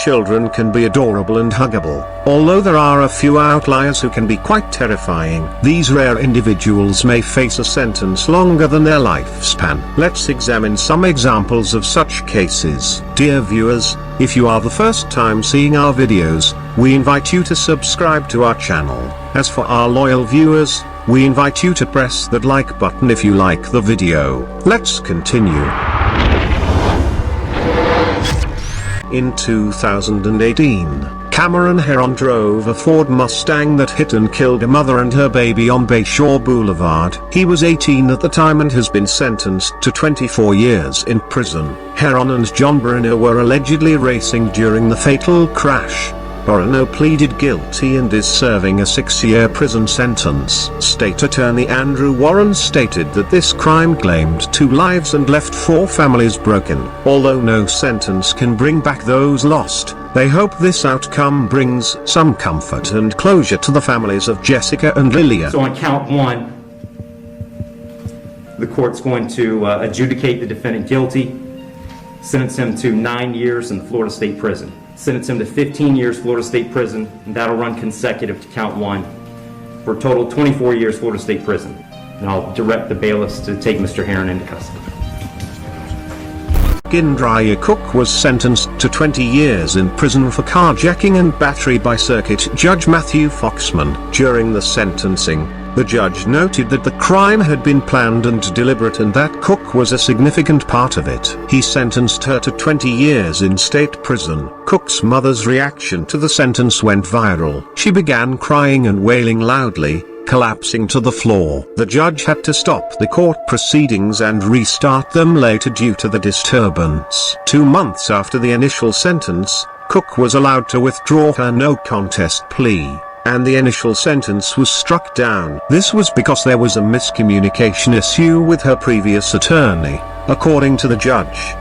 children can be adorable and huggable. Although there are a few outliers who can be quite terrifying, these rare individuals may face a sentence longer than their lifespan. Let's examine some examples of such cases. Dear viewers, if you are the first time seeing our videos, we invite you to subscribe to our channel. As for our loyal viewers, we invite you to press that like button if you like the video. Let's continue. In 2018, Cameron Heron drove a Ford Mustang that hit and killed a mother and her baby on Bayshore Boulevard. He was 18 at the time and has been sentenced to 24 years in prison. Heron and John Bruno were allegedly racing during the fatal crash. Bruno pleaded guilty and is serving a 6-year prison sentence. State Attorney Andrew Warren stated that this crime claimed 2 lives and left 4 families broken. Although no sentence can bring back those lost, they hope this outcome brings some comfort and closure to the families of Jessica and Lilia. So on count 1, the court's going to adjudicate the defendant guilty, sentence him to 9 years in the Florida State Prison. Sentence him to 15 years Florida State Prison, and that'll run consecutive to count 1, for a total of 24 years Florida State Prison. And I'll direct the bailiffs to take Mr. Heron into custody. Andrea Cook was sentenced to 20 years in prison for carjacking and battery by Circuit Judge Matthew Foxman. During the sentencing, the judge noted that the crime had been planned and deliberate and that Cook was a significant part of it. He sentenced her to 20 years in state prison. Cook's mother's reaction to the sentence went viral. She began crying and wailing loudly, collapsing to the floor. The judge had to stop the court proceedings and restart them later due to the disturbance. 2 months after the initial sentence, Cook was allowed to withdraw her no contest plea, and the initial sentence was struck down. This was because there was a miscommunication issue with her previous attorney, according to the judge.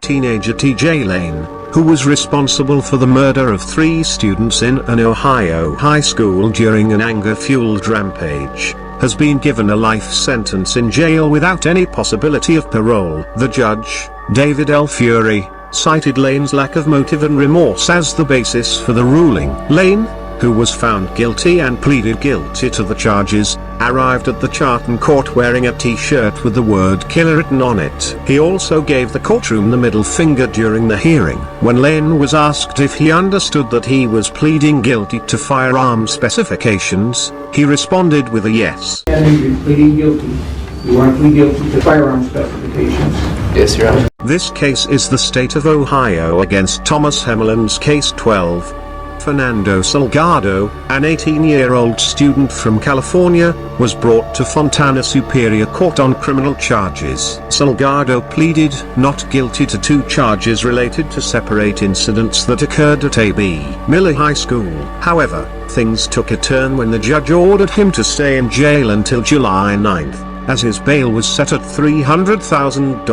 Teenager TJ Lane, who was responsible for the murder of 3 students in an Ohio high school during an anger-fueled rampage, has been given a life sentence in jail without any possibility of parole. The judge, David L. Fury, cited Lane's lack of motive and remorse as the basis for the ruling. Lane, who was found guilty and pleaded guilty to the charges, arrived at the Charlton court wearing a t-shirt with the word killer written on it. He also gave the courtroom the middle finger during the hearing. When Lane was asked if he understood that he was pleading guilty to firearm specifications, he responded with a yes. You're pleading guilty. You want to plead guilty to firearm specifications? Yes, Your Honor. This case is the state of Ohio against Thomas Hemelin's case 12. Fernando Salgado, an 18-year-old student from California, was brought to Fontana Superior Court on criminal charges. Salgado pleaded not guilty to 2 charges related to separate incidents that occurred at A.B. Miller High School. However, things took a turn when the judge ordered him to stay in jail until July 9th, as his bail was set at $300,000.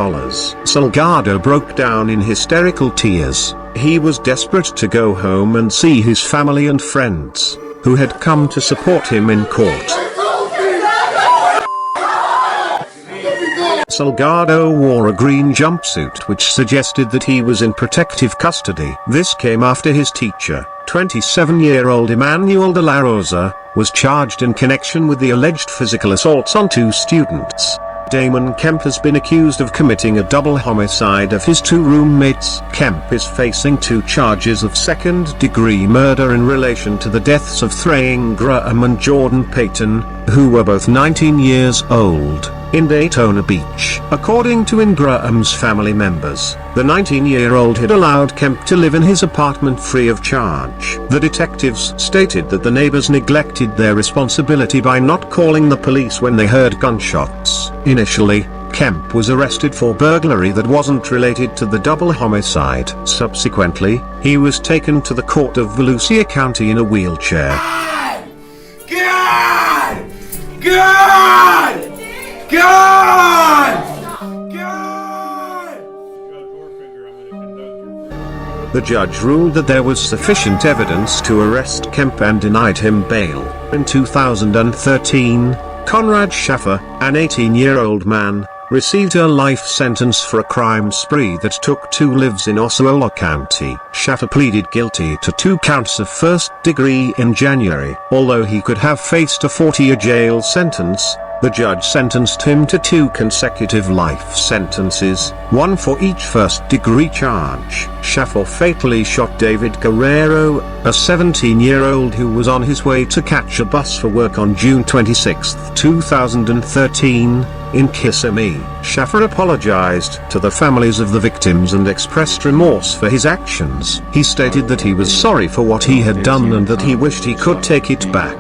Salgado broke down in hysterical tears. He was desperate to go home and see his family and friends, who had come to support him in court. Salgado wore a green jumpsuit which suggested that he was in protective custody. This came after his teacher, 27-year-old Emmanuel de la Rosa, was charged in connection with the alleged physical assaults on 2 students. Damon Kemp has been accused of committing a double homicide of his 2 roommates. Kemp is facing 2 charges of second-degree murder in relation to the deaths of Thrain Graham and Jordan Payton, who were both 19 years old, in Daytona Beach. According to Graham's family members, the 19-year-old had allowed Kemp to live in his apartment free of charge. The detectives stated that the neighbors neglected their responsibility by not calling the police when they heard gunshots. Initially, Kemp was arrested for burglary that wasn't related to the double homicide. Subsequently, he was taken to the court of Volusia County in a wheelchair. God! God! God! The judge ruled that there was sufficient evidence to arrest Kemp and denied him bail. In 2013, Conrad Shaffer, an 18-year-old man, received a life sentence for a crime spree that took 2 lives in Osceola County. Shaffer pleaded guilty to 2 counts of first degree in January. Although he could have faced a 40-year jail sentence, the judge sentenced him to 2 consecutive life sentences, 1 for each first-degree charge. Shaffer fatally shot David Guerrero, a 17-year-old who was on his way to catch a bus for work on June 26, 2013, in Kissimmee. Shaffer apologized to the families of the victims and expressed remorse for his actions. He stated that he was sorry for what he had done and that he wished he could take it back.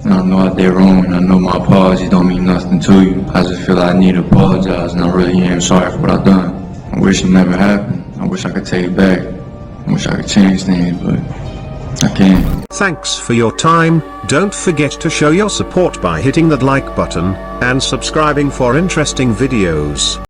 I know I did wrong, and I know my apologies don't mean nothing to you. I just feel I need to apologize, and I really am sorry for what I've done. I wish it never happened. I wish I could take it back. I wish I could change things, but I can't. Thanks for your time. Don't forget to show your support by hitting that like button and subscribing for interesting videos.